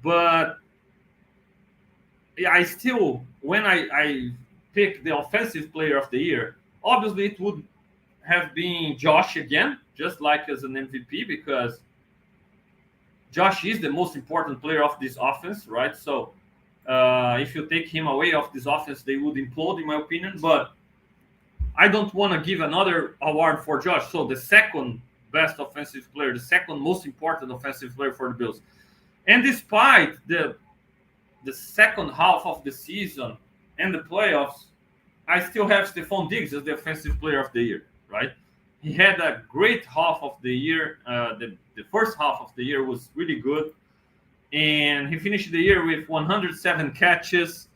S1: but I still, when I pick the offensive player of the year, obviously it would have been Josh again, just like as an MVP, because Josh is the most important player of this offense, right? So if you take him away of this offense, they would implode, in my opinion. But I don't want to give another award for Josh. So the second best offensive player, the second most important offensive player for the Bills. And despite the second half of the season and the playoffs, I still have Stephon Diggs as the offensive player of the year, right? He had a great half of the year. The first half of the year was really good. And he finished the year with 107 catches,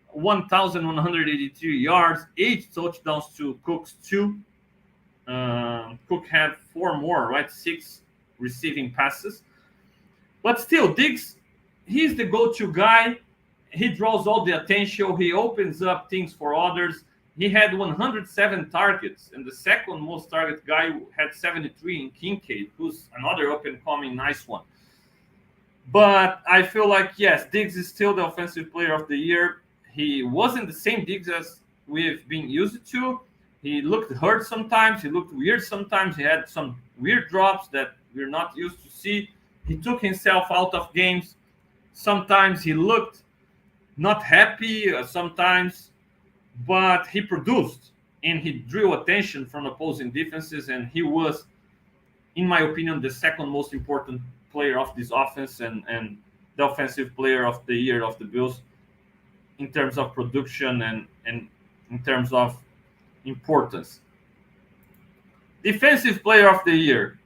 S1: 1,182 yards, 8 touchdowns to Cook's 2. Cook had 4 more, right? 6 receiving passes. But still, Diggs, he's the go-to guy. He draws all the attention. He opens up things for others. He had 107 targets, and the second most target guy had 73 in Kincaid, who's another up-and-coming nice one. But I feel like, yes, Diggs is still the offensive player of the year. He wasn't the same Diggs as we've been used to. He looked hurt sometimes. He looked weird sometimes. He had some weird drops that we're not used to see. He took himself out of games. Sometimes he looked not happy, sometimes, but he produced and he drew attention from opposing defenses, and he was, in my opinion, the second most important player of this offense and the offensive player of the year of the Bills in terms of production and in terms of importance. Defensive player of the year,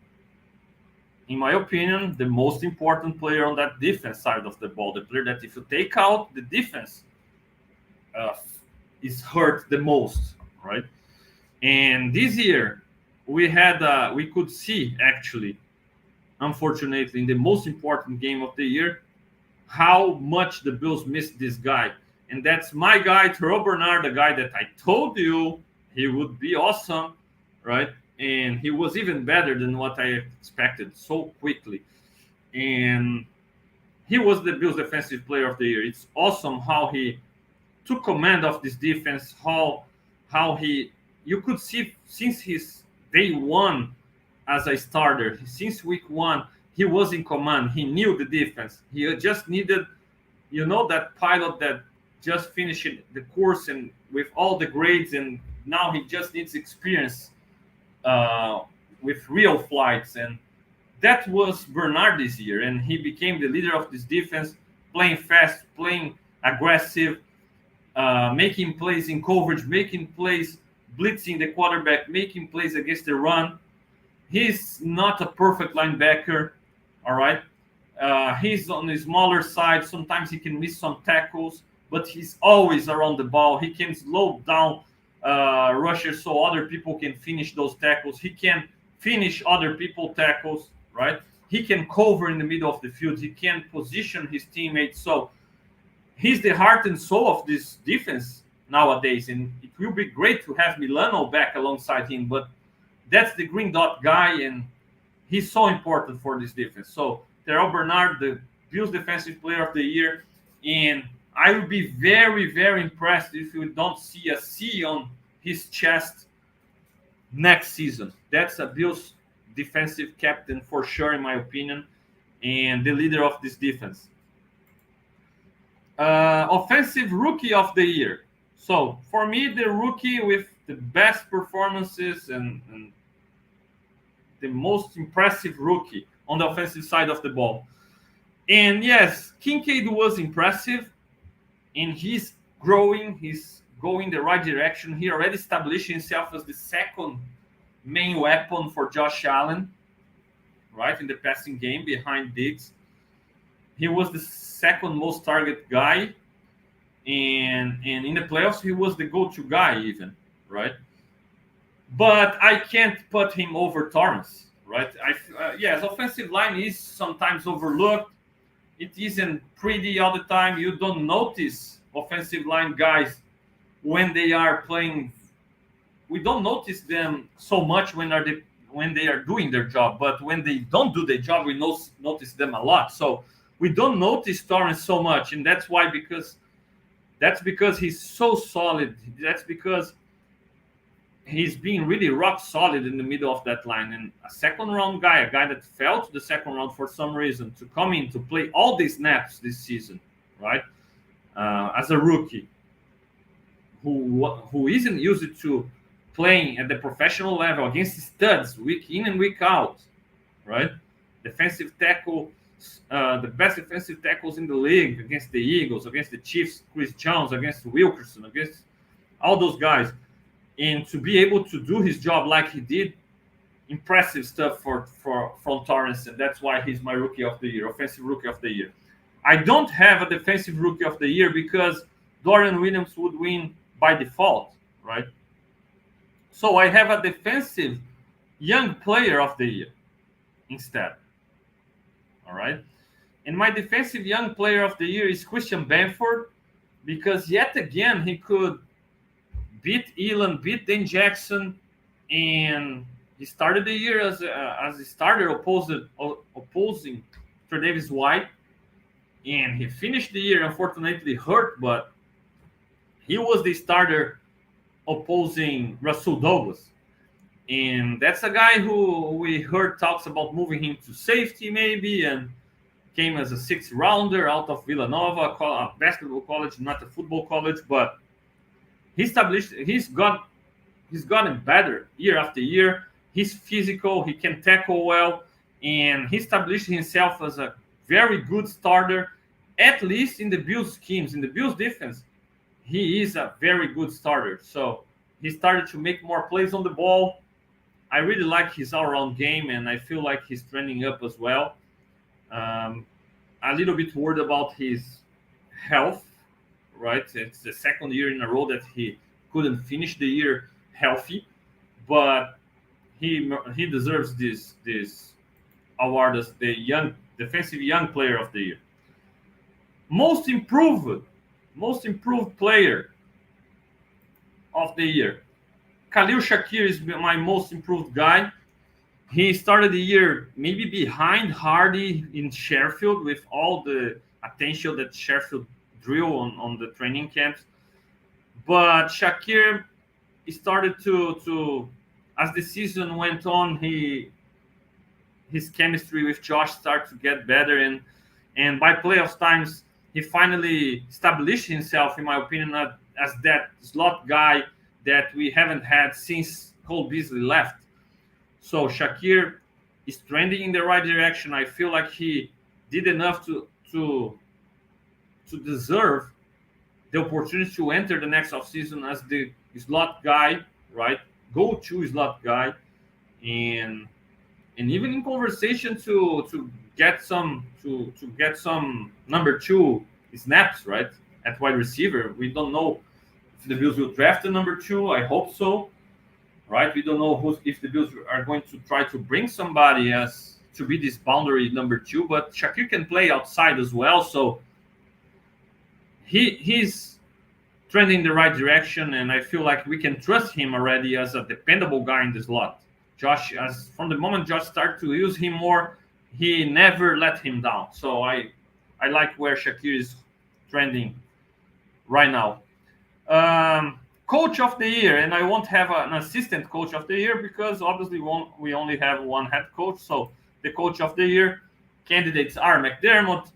S1: in my opinion, the most important player on that defense side of the ball, the player that if you take out the defense is hurt the most, right? And this year we could see, actually, unfortunately, in the most important game of the year, how much the Bills missed this guy. And that's my guy, Terrell Bernard, the guy that I told you he would be awesome, right? And he was even better than what I expected so quickly. And he was the Bills defensive player of the year. It's awesome how he took command of this defense, how he, you could see since his day one as a starter, since week 1, he was in command. He knew the defense. He just needed, that pilot that just finished the course and with all the grades, and now he just needs experience with real flights. And that was Bernard this year, and he became the leader of this defense, playing fast, playing aggressive, making plays in coverage, making plays blitzing the quarterback, making plays against the run. He's not a perfect linebacker, all right? He's on the smaller side. Sometimes he can miss some tackles, but he's always around the ball. He can slow down rushers so other people can finish those tackles. He can finish other people's tackles, right? He can cover in the middle of the field. He can position his teammates. So he's the heart and soul of this defense nowadays. And it will be great to have Milano back alongside him, but that's the green dot guy, and he's so important for this defense. So Terrell Bernard, the Bills defensive player of the year, and I will be very, very impressed if we don't see a C on his chest next season. That's a Bills defensive captain for sure, in my opinion, and the leader of this defense. Offensive rookie of the year. So for me, the rookie with the best performances and the most impressive rookie on the offensive side of the ball. And yes, Kincaid was impressive, and he's growing. He's going the right direction. He already established himself as the second main weapon for Josh Allen, right, in the passing game behind Diggs. He was the second most target guy, and in the playoffs he was the go-to guy even, right? But I can't put him over Torrance, right? Yes, offensive line is sometimes overlooked. It isn't pretty all the time. You don't notice offensive line guys when they are playing. We don't notice them so much when they are doing their job, but when they don't do their job, we notice them a lot. So we don't notice Torrance so much, and that's because he's so solid. That's because he's being really rock solid in the middle of that line. And a second round guy, a guy that fell to the second round for some reason, to come in to play all these snaps this season, right? As a rookie, who isn't used to playing at the professional level against studs week in and week out, right? Defensive tackle, the best defensive tackles in the league against the Eagles, against the Chiefs, Chris Jones, against Wilkerson, against all those guys. And to be able to do his job like he did, impressive stuff from Torrance, and that's why he's my rookie of the year, offensive rookie of the year. I don't have a defensive rookie of the year because Dorian Williams would win by default, right? So I have a defensive young player of the year instead. All right. And my defensive young player of the year is Christian Benford, because yet again he could beat Elam, beat Dan Jackson, and he started the year as a starter opposing Tre'Davious White, and he finished the year unfortunately hurt, but he was the starter opposing Rasul Douglas. And that's a guy who we heard talks about moving him to safety maybe, and came as a sixth rounder out of Villanova, a basketball college, not a football college, but he's gotten better year after year. He's physical, he can tackle well, and he established himself as a very good starter, at least in the Bills schemes. In the Bills defense, he is a very good starter. So he started to make more plays on the ball. I really like his all-around game, and I feel like he's trending up as well. A little bit worried about his health, right? It's the second year in a row that he couldn't finish the year healthy, but he deserves this award as the defensive young player of the year. Most improved player of the year. Khalil Shakir is my most improved guy. He started the year maybe behind Hardy in Sheffield with all the attention that Sheffield drew on the training camps. But Shakir started to as the season went on, his chemistry with Josh started to get better, and by playoff times, he finally established himself, in my opinion, as that slot guy that we haven't had since Cole Beasley left. So Shakir is trending in the right direction. I feel like he did enough to deserve the opportunity to enter the next offseason as the slot guy, right? Go-to slot guy, and even in conversation to get some number two snaps, right, at wide receiver. We don't know if the Bills will draft the number two. I hope so, right? We don't know if the Bills are going to try to bring somebody as to be this boundary number two, but Shakir can play outside as well, so he's trending in the right direction, and I feel like we can trust him already as a dependable guy in the slot. Josh, as from the moment Josh started to use him more, he never let him down. So I like where Shakir is trending right now. Coach of the year, and I won't have an assistant coach of the year because obviously we only have one head coach. So the coach of the year candidates are McDermott,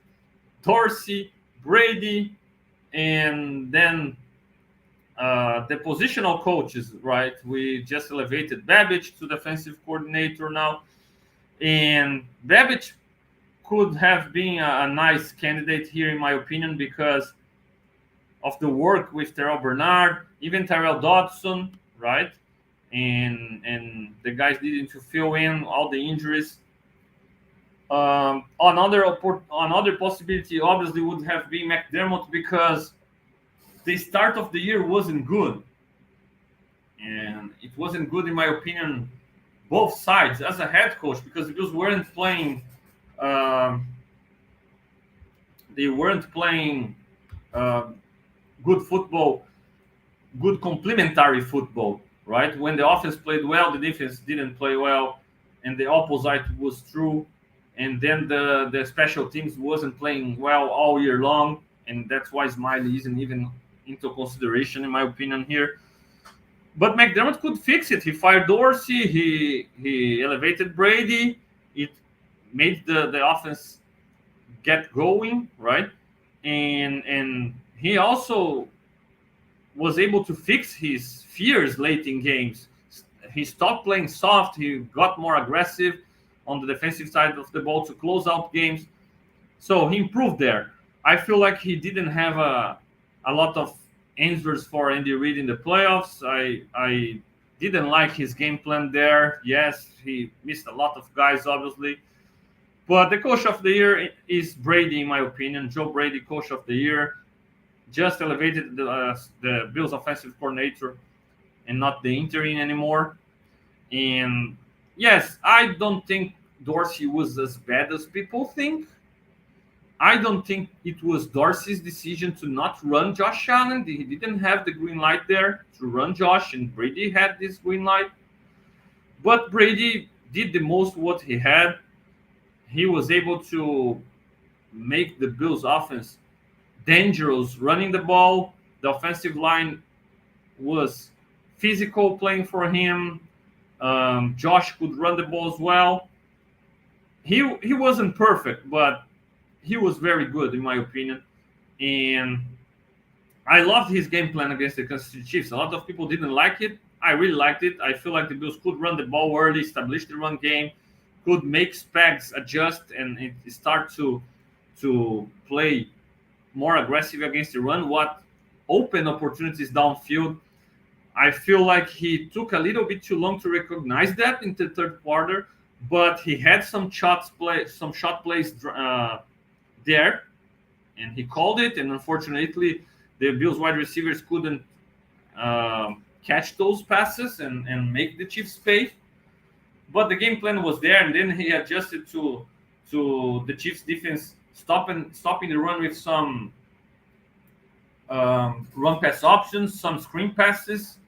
S1: Dorsey, Brady, and then the positional coaches, right? We just elevated Babbage to defensive coordinator now, and Babbage could have been a nice candidate here, in my opinion, because of the work with Terrell Bernard, even Tyrell Dodson, right? And the guys needing to fill in all the injuries. Another possibility obviously would have been McDermott because the start of the year wasn't good, and it wasn't good in my opinion, both sides as a head coach, because the Bills weren't playing. Um, they weren't playing uh, good football, good complementary football, right? When the offense played well, the defense didn't play well, and the opposite was true. And then the special teams wasn't playing well all year long, and that's why Smiley isn't even into consideration, in my opinion, here. But McDermott could fix it. He fired Dorsey. He elevated Brady. It made the offense get going, right? And he also was able to fix his fears late in games. He stopped playing soft. He got more aggressive on the defensive side of the ball to close out games. So he improved there. I feel like he didn't have a lot of answers for Andy Reid in the playoffs. I didn't like his game plan there. Yes, he missed a lot of guys, obviously. But the coach of the year is Brady, in my opinion. Joe Brady, coach of the year, just elevated the Bills offensive coordinator and not the interim anymore. And yes, I don't think Dorsey was as bad as people think. I don't think it was Dorsey's decision to not run Josh Allen. He didn't have the green light there to run Josh, and Brady had this green light. But Brady did the most what he had. He was able to make the Bills offense dangerous running the ball. The offensive line was physical playing for him. Josh could run the ball as well. He wasn't perfect, but he was very good in my opinion. And I loved his game plan against the Kansas City Chiefs. A lot of people didn't like it. I really liked it. I feel like the Bills could run the ball early, establish the run game, could make Spags adjust and start to play more aggressive against the run, what open opportunities downfield. I feel like he took a little bit too long to recognize that in the third quarter, but he had some shot plays there, and he called it. And unfortunately, the Bills wide receivers couldn't catch those passes and make the Chiefs pay. But the game plan was there, and then he adjusted to the Chiefs defense stopping the run with some run pass options, some screen passes.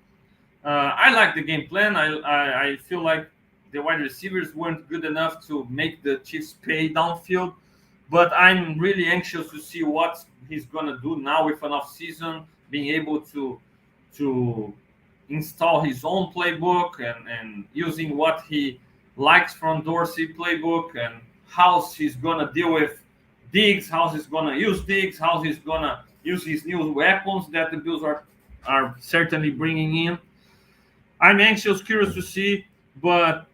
S1: I like the game plan. I feel like the wide receivers weren't good enough to make the Chiefs pay downfield, but I'm really anxious to see what he's gonna do now with an off season, being able to install his own playbook and using what he likes from Dorsey playbook, and how he's gonna deal with Diggs, how he's gonna use Diggs, how he's gonna use his new weapons that the Bills are certainly bringing in. I'm anxious, curious to see, but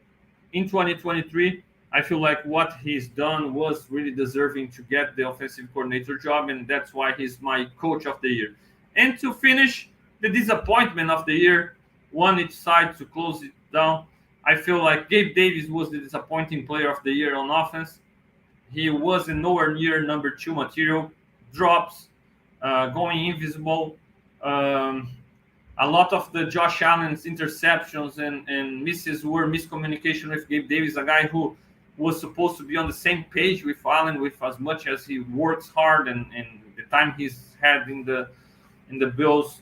S1: in 2023, I feel like what he's done was really deserving to get the offensive coordinator job, and that's why he's my coach of the year. And to finish, the disappointment of the year, one each side to close it down. I feel like Gabe Davis was the disappointing player of the year on offense. He wasn't nowhere near number 2 material. Drops, going invisible. A lot of the Josh Allen's interceptions and misses were miscommunication with Gabe Davis, a guy who was supposed to be on the same page with Allen, with as much as he works hard and the time he's had in the Bills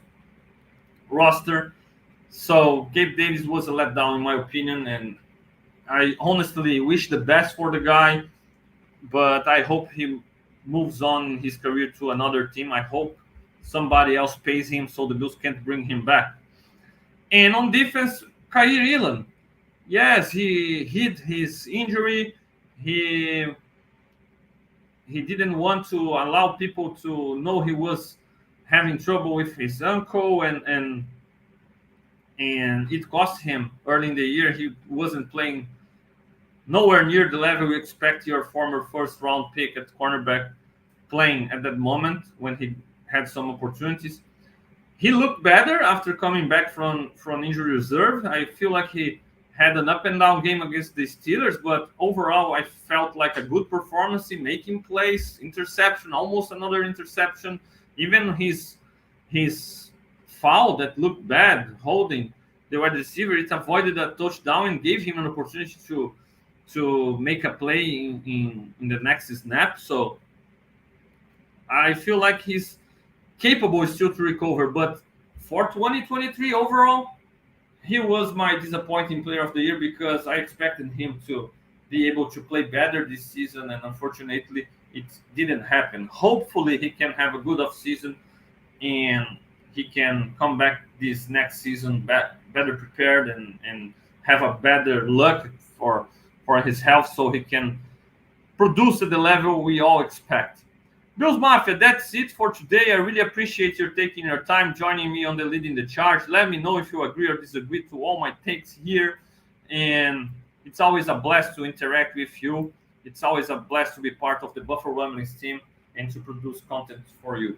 S1: roster. So Gabe Davis was a letdown in my opinion, and I honestly wish the best for the guy, but I hope he moves on in his career to another team. I hope somebody else pays him so the Bills can't bring him back. And on defense, Kyle Elam. Yes, he hid his injury. He didn't want to allow people to know he was having trouble with his ankle, and it cost him early in the year. He wasn't playing nowhere near the level you expect your former first round pick at cornerback playing at that moment when he had some opportunities. He looked better after coming back from injury reserve. I feel like he had an up and down game against the Steelers, but overall I felt like a good performance in making plays, interception, almost another interception. Even his his foul that looked bad, holding the wide receiver, it avoided a touchdown and gave him an opportunity to make a play in the next snap. So I feel like he's capable still to recover. But for 2023 overall, he was my disappointing player of the year because I expected him to be able to play better this season, and unfortunately, it didn't happen. Hopefully, he can have a good off season and he can come back this next season better prepared and have a better luck for his health, so he can produce at the level we all expect. Bills Mafia, that's it for today. I really appreciate you taking your time joining me on the Leading the Charge. Let me know if you agree or disagree to all my takes here. And it's always a blast to interact with you. It's always a blast to be part of the Buffalo Rumblings team and to produce content for you.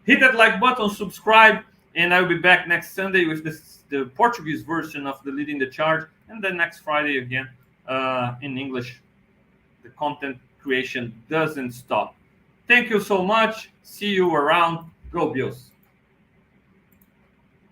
S1: Hit that like button, subscribe, and I'll be back next Sunday with the Portuguese version of the Leading the Charge, and then next Friday again in English. The content creation doesn't stop. Thank you so much. See you around. Go Bills.